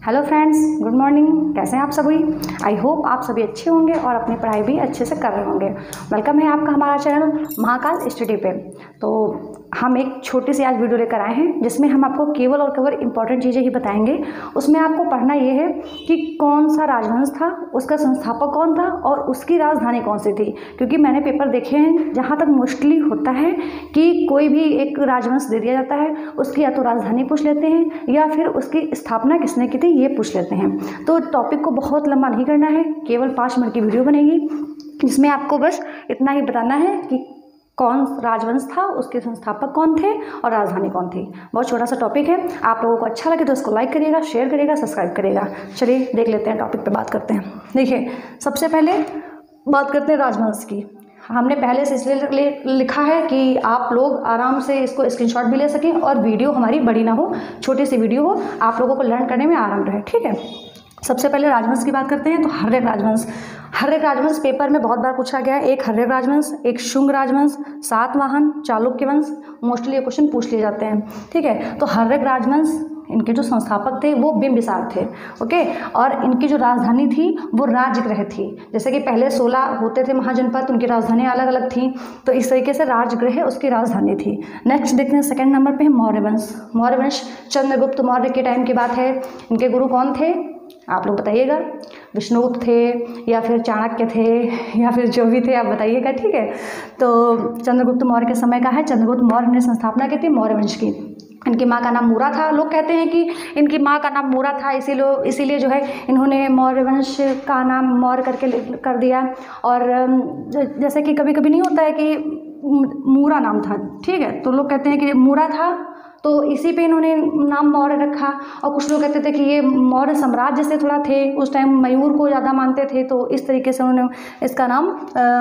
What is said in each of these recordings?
Hello friends, good morning. कैसे हैं आप सभी? आई होप आप सभी अच्छे होंगे और अपनी पढ़ाई भी अच्छे से कर रहे होंगे। वेलकम है आपका हमारा चैनल महाकाल स्टडी पे। तो हम एक छोटी सी आज वीडियो लेकर आए हैं जिसमें हम आपको केवल और केवल इंपॉर्टेंट चीज़ें ही बताएंगे। उसमें आपको पढ़ना ये है कि कौन सा राजवंश था, उसका संस्थापक कौन था और उसकी राजधानी कौन सी थी। क्योंकि मैंने पेपर देखे हैं जहाँ तक मोस्टली होता है कि कोई भी एक राजवंश दे दिया जाता है, उसकी या तो राजधानी पूछ लेते हैं या फिर उसकी स्थापना किसने की थी ये पूछ लेते हैं। तो टॉपिक को बहुत लंबा नहीं करना है, केवल 5 मिनट की वीडियो बनेगी जिसमें आपको बस इतना ही बताना है कि कौन राजवंश था, उसके संस्थापक कौन थे और राजधानी कौन थी। बहुत छोटा सा टॉपिक है। आप लोगों को अच्छा लगे तो इसको लाइक करिएगा, शेयर करिएगा, सब्सक्राइब करिएगा। चलिए देख लेते हैं, टॉपिक पे बात करते हैं। देखिए, सबसे पहले बात करते हैं राजवंश की। हमने पहले से इसलिए लिखा है कि आप लोग आराम से इसको स्क्रीनशॉट भी ले सकें और वीडियो हमारी बड़ी ना हो, छोटी सी वीडियो हो, आप लोगों को लर्न करने में आराम रहे। ठीक है, सबसे पहले राजवंश की बात करते हैं। तो हर्यक राजवंश पेपर में बहुत बार पूछा गया है। एक हर्यक राजवंश, एक शुंग राजवंश, सातवाहन, चालुक्य वंश, मोस्टली ये क्वेश्चन पूछ लिए जाते हैं। ठीक है, तो हर्यक राजवंश, इनके जो संस्थापक थे वो बिंबिसार थे। ओके, और इनकी जो राजधानी थी वो राजगृह थी। जैसे कि पहले 16 होते थे महाजनपद, उनकी राजधानी अलग अलग थी, तो इस तरीके से राजगृह उसकी राजधानी थी। नेक्स्ट देखते हैं, सेकंड नंबर पे है मौर्य वंश। चंद्रगुप्त मौर्य के टाइम की बात है। इनके गुरु कौन थे आप लोग बताइएगा? विष्णुगुप्त थे या फिर चाणक्य थे या फिर जो भी थे आप बताइएगा। ठीक है, तो चंद्रगुप्त मौर्य के समय का है। चंद्रगुप्त मौर्य ने स्थापना की थी मौर्य वंश की। इनकी माँ का नाम मूरा था। लोग कहते हैं कि इनकी माँ का नाम मूरा था, इसीलिए जो है इन्होंने मौर्य वंश का नाम मौर्य करके कर दिया। और जैसे कि कभी कभी नहीं होता है कि मूरा नाम था, ठीक है, तो लोग कहते हैं कि मूरा था तो इसी पे इन्होंने नाम मौर्य रखा। और कुछ लोग कहते थे कि ये मौर्य साम्राज्य से थोड़ा थे, उस टाइम मयूर को ज़्यादा मानते थे, तो इस तरीके से उन्होंने इसका नाम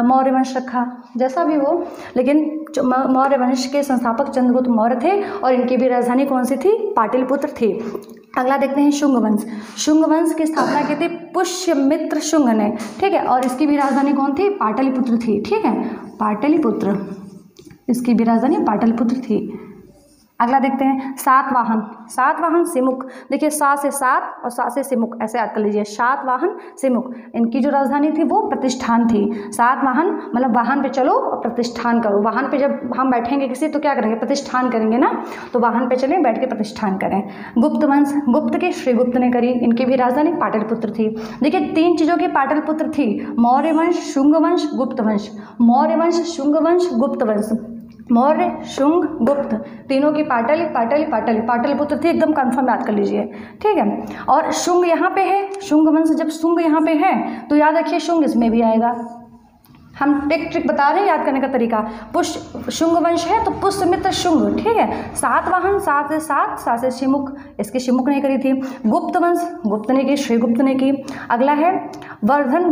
मौर्य वंश रखा। जैसा भी हो, लेकिन मौर्य वंश के संस्थापक चंद्रगुप्त मौर्य थे और इनकी भी राजधानी कौन सी थी? पाटलिपुत्र थी। अगला देखते हैं शुंग वंश। शुंग वंश की स्थापना की थी पुष्यमित्र शुंग ने। ठीक है, और इसकी भी राजधानी कौन थी? पाटलिपुत्र थी। ठीक है, पाटलिपुत्र, इसकी भी राजधानी पाटलिपुत्र थी। अगला देखते हैं सातवाहन सिमुक। देखिए, सा से सात और सा से सिमुक ऐसे याद कर लीजिए। सातवाहन सिमुक, इनकी जो राजधानी थी वो प्रतिष्ठान थी। सातवाहन मतलब वाहन पे चलो और प्रतिष्ठान करो। वाहन पे जब हम बैठेंगे किसी तो क्या करेंगे? प्रतिष्ठान करेंगे ना, तो वाहन पे चलें, बैठ के प्रतिष्ठान करें। गुप्त वंश, गुप्त की श्रीगुप्त ने करी। इनकी भी राजधानी पाटलिपुत्र थी। देखिए, 3 चीज़ों की पाटलिपुत्र थी: मौर्य वंश, शुंग वंश, गुप्त वंश। मौर्य वंश, शुंग वंश, गुप्त वंश। मौर्य, शुंग, गुप्त, तीनों की पाटलिपुत्र थी। एकदम कंफर्म याद कर लीजिए। ठीक है, और शुंग यहाँ पे है, शुंग वंश जब शुंग यहाँ पे है तो याद रखिए शुंग इसमें भी आएगा। हम ट्रिक बता रहे हैं याद करने का तरीका। शुंग वंश है तो पुष्यमित्र शुंग। ठीक है, सातवाहन, सात से सात, सा से शिमुक, इसकी शिमुक ने करी थी। गुप्त वंश, गुप्त ने की, श्रीगुप्त ने की। अगला है वर्धन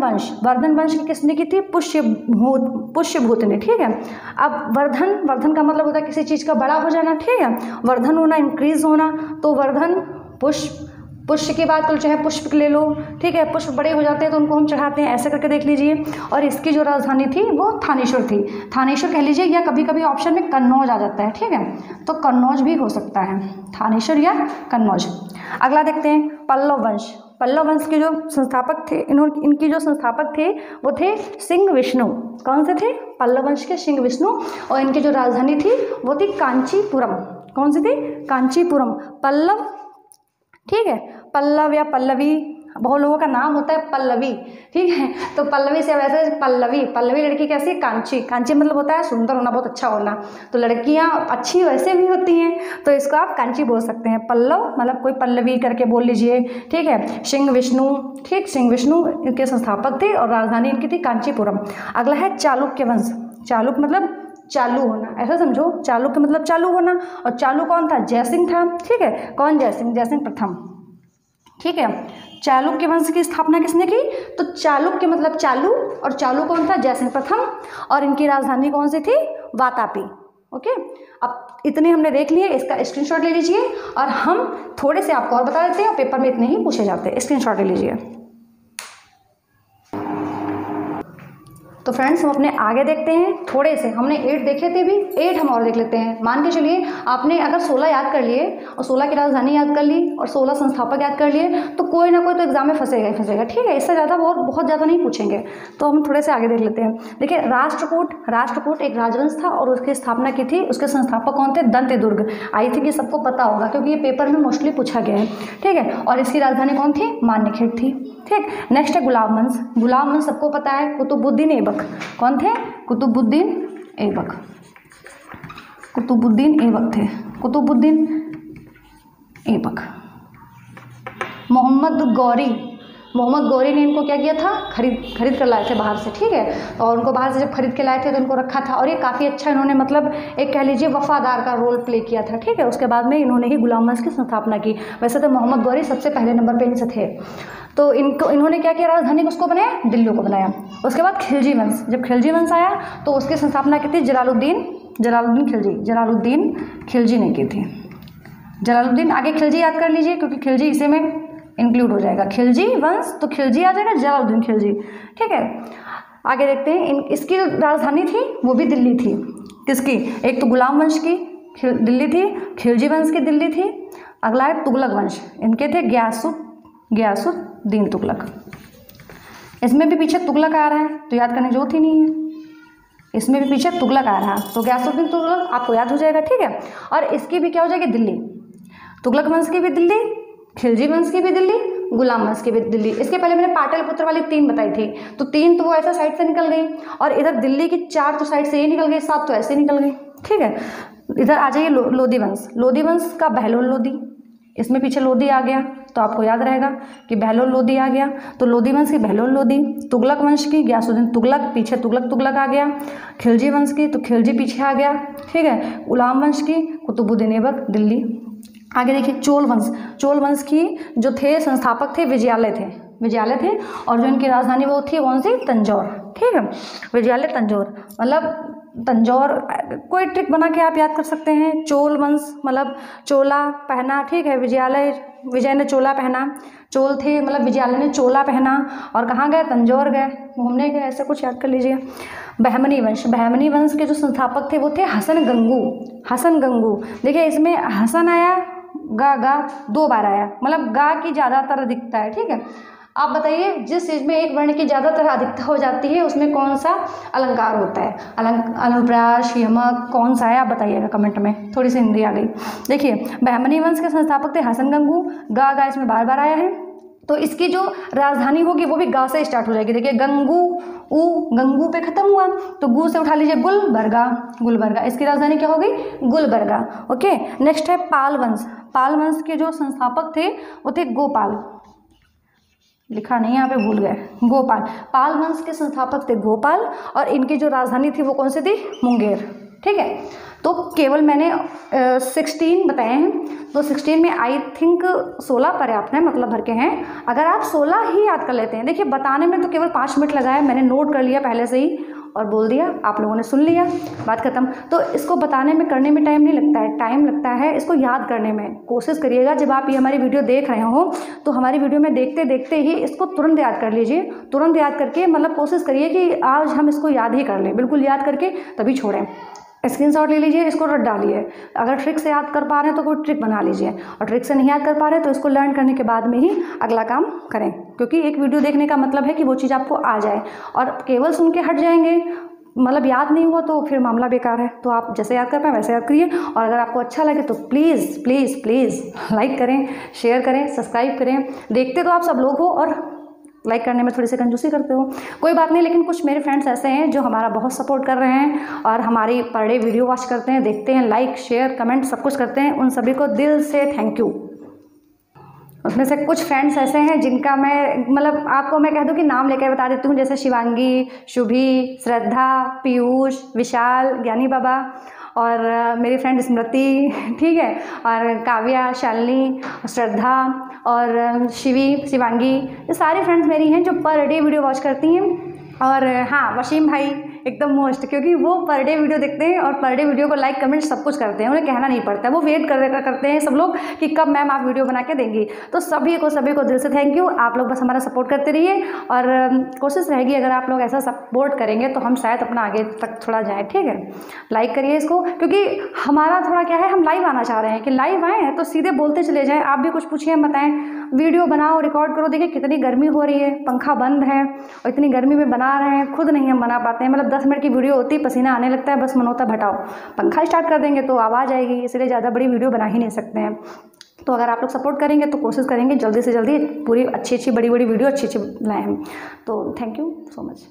वंश की किसने की थी? पुष्यभूत ने। ठीक है, अब वर्धन का मतलब होता है किसी चीज़ का बड़ा हो जाना। ठीक है, वर्धन होना, इंक्रीज होना, तो वर्धन पुष्य की बात करो, चाहे पुष्प ले लो। ठीक है, पुष्प बड़े हो जाते हैं तो उनको हम चढ़ाते हैं, ऐसे करके देख लीजिए। और इसकी जो राजधानी थी वो थानेश्वर थी। थानेश्वर कह लीजिए, या कभी कभी ऑप्शन में कन्नौज आ जाता है। ठीक है, तो कन्नौज भी हो सकता है, थानेश्वर या कन्नौज। अगला देखते हैं पल्लव वंश के जो संस्थापक थे, इनकी जो संस्थापक थे वो थे सिंह विष्णु। कौन से थे? पल्लव वंश के सिंह विष्णु। और इनकी जो राजधानी थी वो थी कांचीपुरम। कौन सी थी? कांचीपुरम। पल्लव, ठीक है, पल्लव या पल्लवी, बहुत लोगों का नाम होता है पल्लवी। ठीक है, तो पल्लवी से वैसे पल्लवी लड़की कैसी? कांची मतलब होता है सुंदर होना, बहुत अच्छा होना। तो लड़कियां अच्छी वैसे भी होती हैं, तो इसको आप कांची बोल सकते हैं। पल्लव मतलब कोई पल्लवी करके बोल लीजिए। ठीक है, सिंह विष्णु, ठीक, सिंह विष्णु इनके संस्थापक थे और राजधानी इनकी थी कांचीपुरम। अगला है चालुक्य वंश। चालुक्य मतलब चालू होना, ऐसा समझो। चालुक्य मतलब चालू होना, और चालू कौन था? जयसिंह था। ठीक है, कौन? जयसिंह प्रथम। ठीक है, चालुक्य वंश की स्थापना किसने की? तो चालुक्य मतलब चालू, और चालू कौन था? जयसिंह प्रथम। और इनकी राजधानी कौन सी थी? वातापी। ओके, अब इतने हमने देख लिए, इसका स्क्रीनशॉट ले लीजिए। और हम थोड़े से आपको और बता देते हैं, पेपर में इतने ही पूछे जाते हैं। स्क्रीनशॉट ले लीजिए। तो फ्रेंड्स हम अपने आगे देखते हैं थोड़े से, हमने 8 देखे थे भी, 8 हम और देख लेते हैं। मान के चलिए आपने अगर 16 याद कर लिए और 16 की राजधानी याद कर ली और 16 संस्थापक याद कर लिए तो कोई ना कोई तो एग्जाम में फंसेगा ही फंसेगा, ठीक है। इससे ज़्यादा बहुत ज़्यादा नहीं पूछेंगे, तो हम थोड़े से आगे देख लेते हैं। देखिए राष्ट्रकूट एक राजवंश था और उसकी स्थापना की थी, उसके संस्थापक कौन थे? दंतेदुर्ग। आई थिंक ये सबको पता होगा क्योंकि ये पेपर में मोस्टली पूछा गया है, ठीक है। और इसकी राजधानी कौन थी? मान्यखेड़ थी, ठीक। नेक्स्ट है गुलाब वंश। गुलाब वंश सबको पता है, कुतुबुद्दीन ऐबक। कौन थे? कुतुबुद्दीन ऐबक। कुतुबुद्दीन ऐबक थे, कुतुबुद्दीन ऐबक। मोहम्मद गौरी ने इनको क्या किया था? खरीद कर लाए थे बाहर से, ठीक है। और उनको बाहर से जब खरीद के लाए थे तो इनको रखा था और ये काफ़ी अच्छा इन्होंने मतलब एक कह लीजिए वफादार का रोल प्ले किया था, ठीक है। उसके बाद में इन्होंने ही गुलाम वंश की स्थापना की। वैसे तो मोहम्मद गौरी सबसे पहले नंबर पे इनसे थे। तो इन्होंने क्या किया? राजधानी उसको बनाया, दिल्ली को बनाया। उसके बाद खिलजी वंश, जब खिलजी वंश आया तो उसकी स्थापना की थी जलालुद्दीन खिलजी ने की थी। जलालुद्दीन, आगे खिलजी याद कर लीजिए क्योंकि खिलजी इसी में इंक्लूड हो जाएगा। खिलजी वंश तो खिलजी आ जाएगा, जलालुद्दीन खिलजी, ठीक है। आगे देखते हैं, इसकी राजधानी थी वो भी दिल्ली थी। किसकी? एक तो गुलाम वंश की दिल्ली थी, खिलजी वंश की दिल्ली थी। अगला है तुगलक वंश, इनके थे गयासुद्दीन तुगलक। इसमें भी पीछे तुगलक आ रहा है तो याद करने की जरूरत ही नहीं है, इसमें भी पीछे तुगलक आ रहा है तो गयासुद्दीन तुगलक आपको याद हो जाएगा, ठीक है। और इसकी भी क्या हो जाएगी? दिल्ली। तुगलक वंश की भी दिल्ली, खिलजी वंश की भी दिल्ली, गुलाम वंश की भी दिल्ली। इसके पहले मैंने पाटलिपुत्र वाली 3 बताई थी, तो 3 तो वो ऐसा साइड से निकल गई और इधर दिल्ली की 4 तो साइड से ये निकल गई, 7 तो ऐसे निकल गई, ठीक है। इधर आ जाइए लोधी वंश का बहलोल लोधी, इसमें पीछे लोधी आ गया तो आपको याद रहेगा कि बहलोल लोधी आ गया, तो लोधी वंश की बहलोल लोधी। तुगलक वंश की गयासुद्दीन तुगलक, पीछे तुगलक आ गया। खिलजी वंश की तो खिलजी पीछे आ गया, ठीक है। गुलाम वंश की कुतुबुद्दीन ऐबक, दिल्ली। आगे देखिए चोल वंश की जो थे संस्थापक थे विजयालय थे और जो इनकी राजधानी वो थी कौन सी? तंजौर, ठीक है। विजयालय तंजौर, मतलब तंजौर कोई ट्रिक बना के आप याद कर सकते हैं। चोल वंश मतलब चोला पहना, ठीक है। विजय ने चोला पहना, चोल थे मतलब विजयालय ने चोला पहना और कहाँ गए? तंजौर गए, घूमने गए, ऐसा कुछ याद कर लीजिए। बहमनी वंश के जो संस्थापक थे वो थे हसन गंगू। देखिए इसमें हसन आया, गा 2 बार आया, मतलब गा की ज़्यादातर अधिकता है, ठीक है। आप बताइए जिस चीज़ में एक वर्ण की ज़्यादातर अधिकता हो जाती है उसमें कौन सा अलंकार होता है? अनुप्रास, यमक, कौन सा है? आप बताइएगा कमेंट में, थोड़ी सी हिंदी आ गई। देखिए बहमनी वंश के संस्थापक थे हसन गंगू, गा इसमें बार आया है, तो इसकी जो राजधानी होगी वो भी गा से स्टार्ट हो जाएगी। देखिए गंगू पे खत्म हुआ तो गू से उठा लीजिए गुलबर्गा, इसकी राजधानी क्या होगी? गुलबर्गा, ओके। नेक्स्ट है पाल वंश के जो संस्थापक थे वो थे गोपाल, लिखा नहीं यहाँ पे भूल गए, गोपाल। पाल वंश के संस्थापक थे गोपाल और इनकी जो राजधानी थी वो कौन सी थी? मुंगेर, ठीक है। तो केवल मैंने 16 बताए हैं, तो 16 में आई थिंक 16 पर्याप्त है, मतलब भर के हैं। अगर आप 16 ही याद कर लेते हैं, देखिए बताने में तो केवल 5 मिनट लगाए, मैंने नोट कर लिया पहले से ही और बोल दिया, आप लोगों ने सुन लिया, बात खत्म। तो इसको बताने में करने में टाइम नहीं लगता है, टाइम लगता है इसको याद करने में। कोशिश करिएगा जब आप ये हमारी वीडियो देख रहे हो तो हमारी वीडियो में देखते देखते ही इसको तुरंत याद कर लीजिए, तुरंत याद करके मतलब कोशिश करिए कि आज हम इसको याद ही कर लें, बिल्कुल याद करके तभी छोड़ें। स्क्रीनशॉट ले लीजिए, इसको रट डालिए। अगर ट्रिक से याद कर पा रहे हैं तो कोई ट्रिक बना लीजिए और ट्रिक से नहीं याद कर पा रहे तो इसको लर्न करने के बाद में ही अगला काम करें, क्योंकि एक वीडियो देखने का मतलब है कि वो चीज़ आपको आ जाए, और केवल सुन के हट जाएंगे मतलब याद नहीं हुआ तो फिर मामला बेकार है। तो आप जैसे याद कर पाए वैसे याद करिए, और अगर आपको अच्छा लगे तो प्लीज़ प्लीज़ प्लीज़ लाइक करें, शेयर करें, सब्सक्राइब करें। देखते तो आप सब लोग हो और लाइक करने में थोड़ी सी कंजूसी करते हो, कोई बात नहीं, लेकिन कुछ मेरे फ्रेंड्स ऐसे हैं जो हमारा बहुत सपोर्ट कर रहे हैं और हमारी पर डे वीडियो वॉच करते हैं, देखते हैं, लाइक शेयर कमेंट सब कुछ करते हैं। उन सभी को दिल से थैंक यू। उसमें से कुछ फ्रेंड्स ऐसे हैं जिनका मैं मतलब आपको मैं कह दूं कि नाम लेकर बता देती हूँ, जैसे शिवांगी, शुभी, श्रद्धा, पीयूष, विशाल, ज्ञानी बाबा और मेरी फ्रेंड स्मृति, ठीक है, और काव्या, शालिनी, श्रद्धा और शिवांगी, ये सारी फ्रेंड्स मेरी हैं जो पर डे वीडियो वॉच करती हैं। और हाँ, वसीम भाई एकदम मोस्ट, क्योंकि वो पर डे वीडियो देखते हैं और पर डे वीडियो को लाइक कमेंट सब कुछ करते हैं, उन्हें कहना नहीं पड़ता है, वो वेट करते हैं सब लोग कि कब मैम आप वीडियो बना के देंगी। तो सभी को दिल से थैंक यू। आप लोग बस हमारा सपोर्ट करते रहिए और कोशिश रहेगी अगर आप लोग ऐसा सपोर्ट करेंगे तो हम शायद अपना आगे तक थोड़ा जाएँ, ठीक है। लाइक करिए इसको, क्योंकि हमारा थोड़ा क्या है, हम लाइव आना चाह रहे हैं कि लाइव आएँ तो सीधे बोलते चले जाएँ, आप भी कुछ पूछिए बताएं, वीडियो बनाओ रिकॉर्ड करो। देखिए कितनी गर्मी हो रही है, पंखा बंद है और इतनी गर्मी में बना रहे हैं, खुद नहीं हम बना पाते हैं। मतलब 10 मिनट की वीडियो होती है, पसीना आने लगता है, बस मन होता है हटाओ, पंखा स्टार्ट कर देंगे तो आवाज़ आएगी, इसलिए ज़्यादा बड़ी वीडियो बना ही नहीं सकते हैं। तो अगर आप लोग सपोर्ट करेंगे तो कोशिश करेंगे जल्दी से जल्दी पूरी अच्छी बड़ी वीडियो अच्छी लाएँ हम। तो थैंक यू सो मच।